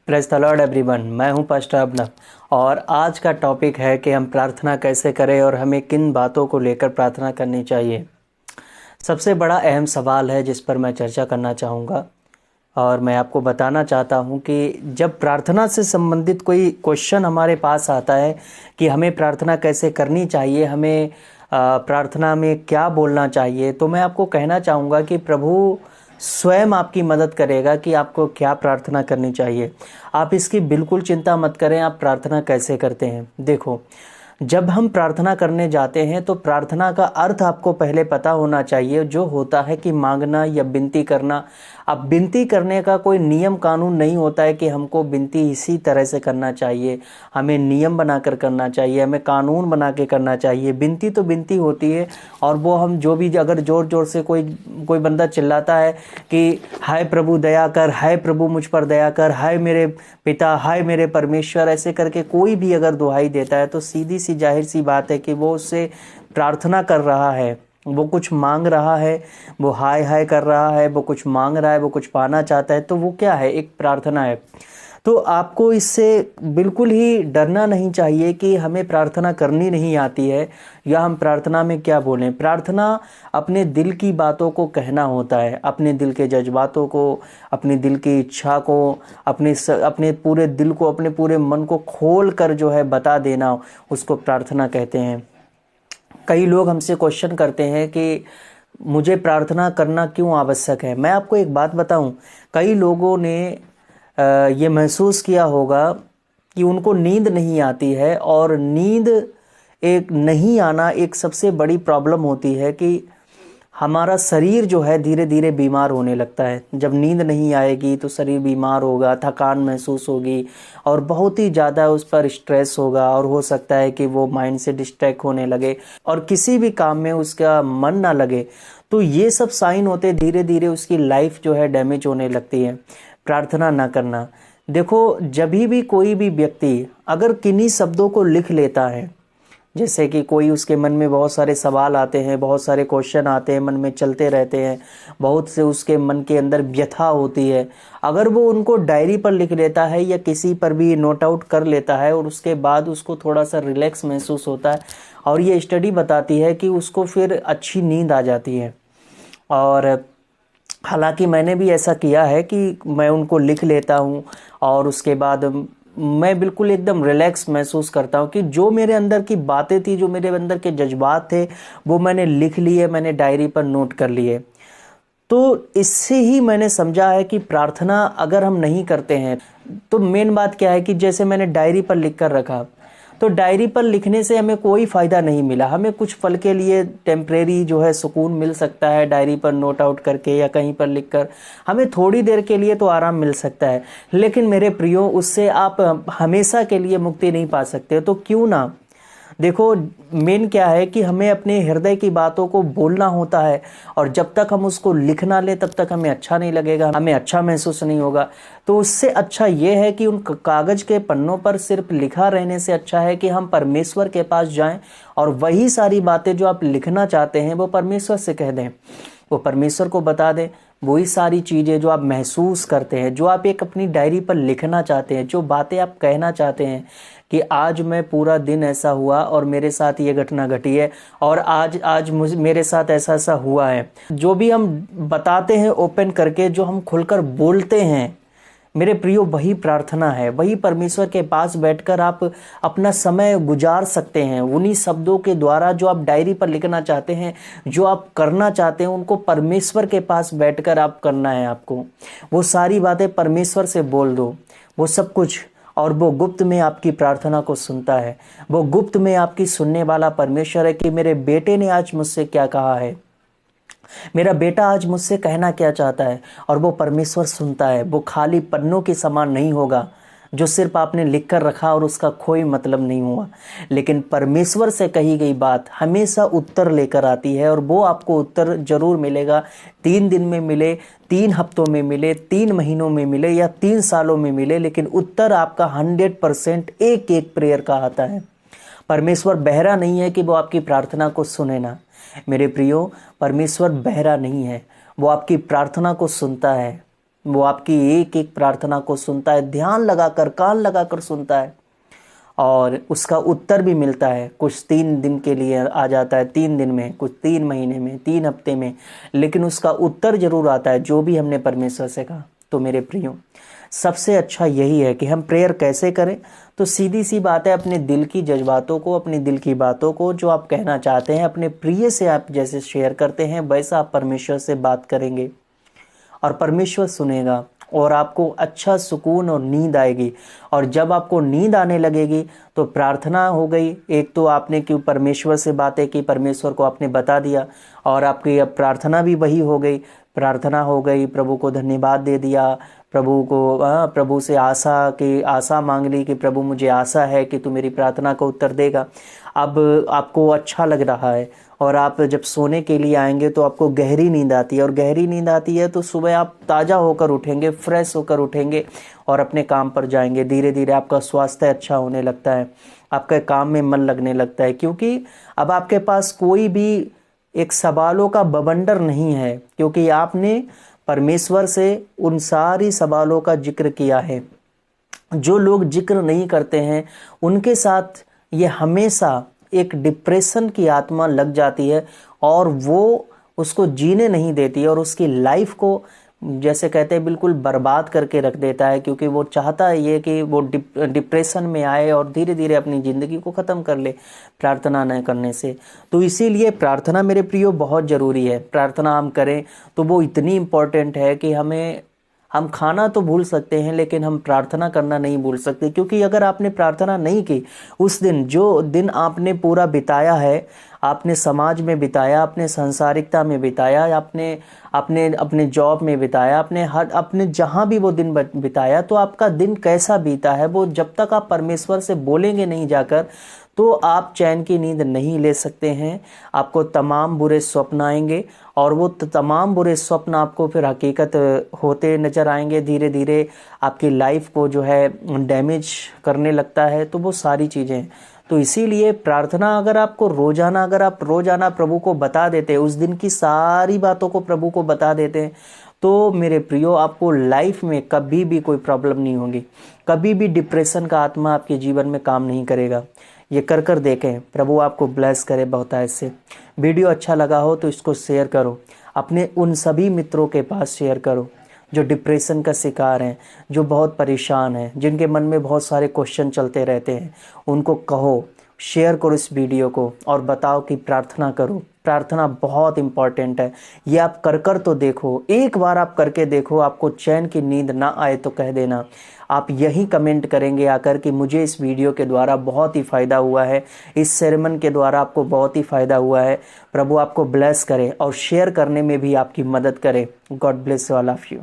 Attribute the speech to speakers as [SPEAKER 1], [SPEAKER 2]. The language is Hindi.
[SPEAKER 1] Praise the Lord everyone. मैं हूं पास्टर अभिनव और आज का टॉपिक है कि हम प्रार्थना कैसे करें और हमें किन बातों को लेकर प्रार्थना करनी चाहिए। सबसे बड़ा अहम सवाल है जिस पर मैं चर्चा करना चाहूँगा और मैं आपको बताना चाहता हूं कि जब प्रार्थना से संबंधित कोई क्वेश्चन हमारे पास आता है कि हमें प्रार्थना कैसे करनी चाहिए, हमें प्रार्थना में क्या बोलना चाहिए, तो मैं आपको कहना चाहूँगा कि प्रभु स्वयं आपकी मदद करेगा कि आपको क्या प्रार्थना करनी चाहिए। आप इसकी बिल्कुल चिंता मत करें। आप प्रार्थना कैसे करते हैं, देखो, जब हम प्रार्थना करने जाते हैं तो प्रार्थना का अर्थ आपको पहले पता होना चाहिए, जो होता है कि मांगना या विनती करना। अब विनती करने का कोई नियम कानून नहीं होता है कि हमको विनती इसी तरह से करना चाहिए, हमें नियम बनाकर करना चाहिए, हमें कानून बना के करना चाहिए। विनती तो विनती होती है और वो हम जो भी, अगर ज़ोर ज़ोर से कोई बंदा चिल्लाता है कि हाय प्रभु दया कर, हाय प्रभु मुझ पर दया कर, हाय मेरे पिता, हाय मेरे परमेश्वर, ऐसे करके कोई भी अगर दुहाई देता है तो सीधी सी जाहिर सी बात है कि वो उससे प्रार्थना कर रहा है, वो कुछ मांग रहा है, वो हाय हाय कर रहा है, वो कुछ मांग रहा है, वो कुछ पाना चाहता है। तो वो क्या है? एक प्रार्थना है। तो आपको इससे बिल्कुल ही डरना नहीं चाहिए कि हमें प्रार्थना करनी नहीं आती है या हम प्रार्थना में क्या बोलें। प्रार्थना अपने दिल की बातों को कहना होता है, अपने दिल के जज्बातों को, अपने दिल की इच्छा को, अपने पूरे दिल को, अपने पूरे मन को खोल कर जो है बता देना, उसको प्रार्थना कहते हैं। कई लोग हमसे क्वेश्चन करते हैं कि मुझे प्रार्थना करना क्यों आवश्यक है। मैं आपको एक बात बताऊं, कई लोगों ने ये महसूस किया होगा कि उनको नींद नहीं आती है, और नींद एक नहीं आना एक सबसे बड़ी प्रॉब्लम होती है कि हमारा शरीर जो है धीरे धीरे बीमार होने लगता है। जब नींद नहीं आएगी तो शरीर बीमार होगा, थकान महसूस होगी और बहुत ही ज़्यादा उस पर स्ट्रेस होगा, और हो सकता है कि वो माइंड से डिस्ट्रैक्ट होने लगे और किसी भी काम में उसका मन ना लगे। तो ये सब साइन होते धीरे धीरे उसकी लाइफ जो है डैमेज होने लगती है। प्रार्थना ना करना, देखो, जब भी कोई भी व्यक्ति अगर किन्हीं शब्दों को लिख लेता है, जैसे कि कोई उसके मन में बहुत सारे सवाल आते हैं, बहुत सारे क्वेश्चन आते हैं, मन में चलते रहते हैं, बहुत से उसके मन के अंदर व्यथा होती है, अगर वो उनको डायरी पर लिख लेता है या किसी पर भी नोट आउट कर लेता है और उसके बाद उसको थोड़ा सा रिलैक्स महसूस होता है, और ये स्टडी बताती है कि उसको फिर अच्छी नींद आ जाती है। और हालांकि मैंने भी ऐसा किया है कि मैं उनको लिख लेता हूँ और उसके बाद मैं बिल्कुल एकदम रिलैक्स महसूस करता हूँ कि जो मेरे अंदर की बातें थी, जो मेरे अंदर के जज्बात थे, वो मैंने लिख लिए, मैंने डायरी पर नोट कर लिए। तो इससे ही मैंने समझा है कि प्रार्थना अगर हम नहीं करते हैं तो मेन बात क्या है कि जैसे मैंने डायरी पर लिख कर रखा, तो डायरी पर लिखने से हमें कोई फ़ायदा नहीं मिला। हमें कुछ पल के लिए टेम्परेरी जो है सुकून मिल सकता है, डायरी पर नोट आउट करके या कहीं पर लिखकर हमें थोड़ी देर के लिए तो आराम मिल सकता है, लेकिन मेरे प्रियो, उससे आप हमेशा के लिए मुक्ति नहीं पा सकते। तो क्यों ना, देखो, मेन क्या है कि हमें अपने हृदय की बातों को बोलना होता है, और जब तक हम उसको लिख ना ले तब तक हमें अच्छा नहीं लगेगा, हमें अच्छा महसूस नहीं होगा। तो उससे अच्छा ये है कि उन कागज के पन्नों पर सिर्फ लिखा रहने से अच्छा है कि हम परमेश्वर के पास जाएं और वही सारी बातें जो आप लिखना चाहते हैं वो परमेश्वर से कह दें, वो परमेश्वर को बता दें। वही सारी चीज़ें जो आप महसूस करते हैं, जो आप एक अपनी डायरी पर लिखना चाहते हैं, जो बातें आप कहना चाहते हैं कि आज मैं पूरा दिन ऐसा हुआ और मेरे साथ ये घटना घटी है, और आज आज मुझे मेरे साथ ऐसा ऐसा हुआ है, जो भी हम बताते हैं ओपन करके, जो हम खुलकर बोलते हैं, मेरे प्रियो, वही प्रार्थना है। वही परमेश्वर के पास बैठकर आप अपना समय गुजार सकते हैं। उन्हीं शब्दों के द्वारा जो आप डायरी पर लिखना चाहते हैं, जो आप करना चाहते हैं, उनको परमेश्वर के पास बैठकर आप करना है। आपको वो सारी बातें परमेश्वर से बोल दो, वो सब कुछ, और वो गुप्त में आपकी प्रार्थना को सुनता है। वो गुप्त में आपकी सुनने वाला परमेश्वर है कि मेरे बेटे ने आज मुझसे क्या कहा है, मेरा बेटा आज मुझसे कहना क्या चाहता है, और वो परमेश्वर सुनता है। वो खाली पन्नों के समान नहीं होगा जो सिर्फ आपने लिख कर रखा और उसका कोई मतलब नहीं हुआ, लेकिन परमेश्वर से कही गई बात हमेशा उत्तर लेकर आती है, और वो आपको उत्तर जरूर मिलेगा। 3 दिन में मिले, 3 हफ्तों में मिले, 3 महीनों में मिले या 3 सालों में मिले, लेकिन उत्तर आपका 100% एक एक प्रेयर का आता है। परमेश्वर बहरा नहीं है कि वो आपकी प्रार्थना को सुने ना। मेरे प्रियो, परमेश्वर बहरा नहीं है, वो आपकी प्रार्थना को सुनता है। वो आपकी एक एक प्रार्थना को सुनता है, ध्यान लगाकर, कान लगाकर सुनता है, और उसका उत्तर भी मिलता है। कुछ 3 दिन के लिए आ जाता है, 3 दिन में, कुछ 3 महीने में, 3 हफ्ते में, लेकिन उसका उत्तर जरूर आता है, जो भी हमने परमेश्वर से कहा। तो मेरे प्रियो, सबसे अच्छा यही है कि हम प्रेयर कैसे करें। तो सीधी सी बात है, अपने दिल की जज्बातों को, अपने दिल की बातों को, जो आप कहना चाहते हैं, अपने प्रिय से आप जैसे शेयर करते हैं, वैसा आप परमेश्वर से बात करेंगे और परमेश्वर सुनेगा, और आपको अच्छा सुकून और नींद आएगी। और जब आपको नींद आने लगेगी तो प्रार्थना हो गई, एक तो आपने क्यों परमेश्वर से बातें की, परमेश्वर को आपने बता दिया, और आपकी अब प्रार्थना भी वही हो गई, प्रार्थना हो गई, प्रभु को धन्यवाद दे दिया, प्रभु से आशा मांग ली कि प्रभु मुझे आशा है कि तू मेरी प्रार्थना को उत्तर देगा। अब आपको अच्छा लग रहा है, और आप जब सोने के लिए आएंगे तो आपको गहरी नींद आती है, और गहरी नींद आती है तो सुबह आप ताज़ा होकर उठेंगे, फ्रेश होकर उठेंगे और अपने काम पर जाएंगे। धीरे धीरे आपका स्वास्थ्य अच्छा होने लगता है, आपके काम में मन लगने लगता है, क्योंकि अब आपके पास कोई भी एक सवालों का बवंडर नहीं है, क्योंकि आपने परमेश्वर से उन सारी सवालों का जिक्र किया है। जो लोग जिक्र नहीं करते हैं उनके साथ ये हमेशा एक डिप्रेशन की आत्मा लग जाती है, और वो उसको जीने नहीं देती है, और उसकी लाइफ को जैसे कहते हैं बिल्कुल बर्बाद करके रख देता है, क्योंकि वो चाहता है ये कि वो डिप्रेशन में आए और धीरे धीरे अपनी ज़िंदगी को ख़त्म कर ले प्रार्थना न करने से। तो इसीलिए प्रार्थना मेरे प्रियो बहुत ज़रूरी है। प्रार्थना हम करें तो वो इतनी इम्पोर्टेंट है कि हम खाना तो भूल सकते हैं, लेकिन हम प्रार्थना करना नहीं भूल सकते, क्योंकि अगर आपने प्रार्थना नहीं की, उस दिन जो दिन आपने पूरा बिताया है, आपने समाज में बिताया, अपने सांसारिकता में बिताया, आपने अपने जॉब में बिताया, अपने जहाँ भी वो दिन बिताया, तो आपका दिन कैसा बीता है, वो जब तक आप परमेश्वर से बोलेंगे नहीं जाकर, तो आप चैन की नींद नहीं ले सकते हैं। आपको तमाम बुरे स्वप्न आएंगे, और वो तमाम बुरे स्वप्न आपको फिर हकीकत होते नजर आएंगे। धीरे धीरे आपकी लाइफ को जो है डैमेज करने लगता है। तो वो सारी चीज़ें, तो इसीलिए प्रार्थना अगर आप रोजाना प्रभु को बता देते, उस दिन की सारी बातों को प्रभु को बता देते हैं, तो मेरे प्रियो आपको लाइफ में कभी भी कोई प्रॉब्लम नहीं होगी, कभी भी डिप्रेशन का आत्मा आपके जीवन में काम नहीं करेगा। ये कर देखें, प्रभु आपको ब्लेस करे बहुत है इससे। वीडियो अच्छा लगा हो तो इसको शेयर करो, अपने उन सभी मित्रों के पास शेयर करो जो डिप्रेशन का शिकार हैं, जो बहुत परेशान हैं, जिनके मन में बहुत सारे क्वेश्चन चलते रहते हैं। उनको कहो, शेयर करो इस वीडियो को, और बताओ कि प्रार्थना करो। प्रार्थना बहुत इंपॉर्टेंट है। ये आप कर तो देखो, एक बार आप करके देखो, आपको चैन की नींद ना आए तो कह देना, आप यही कमेंट करेंगे आकर कि मुझे इस वीडियो के द्वारा बहुत ही फ़ायदा हुआ है, इस सेरेमन के द्वारा आपको बहुत ही फ़ायदा हुआ है। प्रभु आपको ब्लेस करे और शेयर करने में भी आपकी मदद करे। God bless all of you.